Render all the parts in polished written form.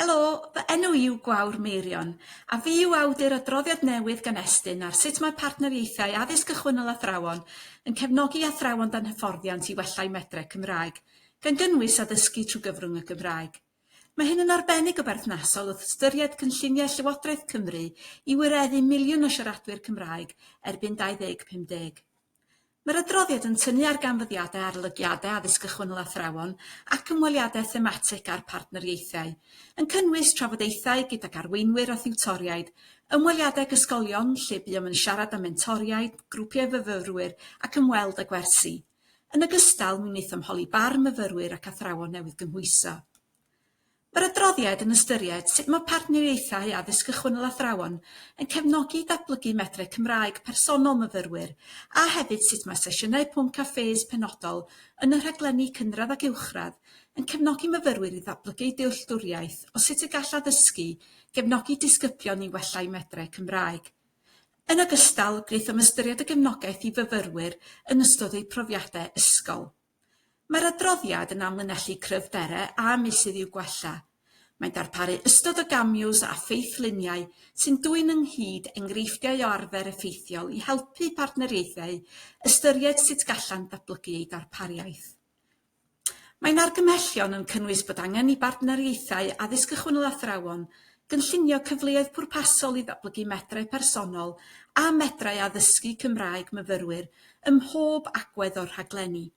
Helo, fy enw yw Gwawr Meirion, a fi yw awdur adroddiad newydd gan Estyn ar sut mae partneriaethau addysg cychwynnol athrawon yn cefnogi athrawon dan hyfforddiant i wellai medrau Cymraeg, gan gynnwys addysgu trwy gyfrwng y Gymraeg. Mae hyn yn arbennig o berthnasol wrth ystyried cynlluniau Llywodraeth Cymru i wireddu miliwn o siaradwyr Cymraeg erbyn 2050. Mae'r adroddiad yn tynnu ar ganfyddiadau arolygiadau addysg cychwynnol athrawon ac ymweliadau thematig ar partneriaethau, yn cynnwys trafodaethau gydag arweinwyr a thiwtoriaid, ymweliadau ysgolion lle buom yn siarad am mentoriaid, grwpiau fyfyrwyr ac ymweld â gwersi. Yn ogystal, mi wnaethom holi barn myfyrwyr ac athrawon newydd gymhwyso. Mae'r adroddiad yn ystyried sut mae partneriaethau addysg cychwynnol athrawon yn cefnogi datblygu medrau Cymraeg personol myfyrwyr a hefyd sut mae sesiynau pwnc caffés penodol yn y rhaglenni cynradd ac uwchradd yn cefnogi myfyrwyr i ddatblygu dealltwriaeth o sut y gall addysgu gefnogi disgyblion i wellai medrau Cymraeg. Yn ogystal, gwnaethom ystyried y gefnogaeth i fyfyrwyr yn ystod eu profiadau ysgol. Mae'r adroddiad yn amlinellu cryfderau a misydd i'w gwella. Mae'n darparu ystod o gamiws a ffeithluniau sy'n dwyn ynghyd enghreifftiau o arfer effeithiol i helpu partneriaethau ystyried sut gallant datblygu eu darpariaeth. Mae'n argymhellion yn cynnwys bod angen i partneriaethau addysg cychwynnol athrawon gynllunio cyfleoedd pwrpasol i ddatblygu medrau personol a medrau addysgu Cymraeg myfyrwyr ym mhob agwedd o'r rhaglenni.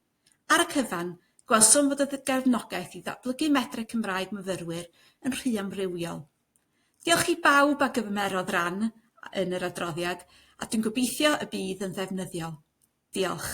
Ar y cyfan, gwelsom fod y gefnogaeth i ddatblygu medrau Cymraeg myfyrwyr yn rhy amrywiol. Diolch i bawb a gymerodd ran yn yr adroddiad, a dwi'n gobeithio y bydd yn ddefnyddiol. Diolch.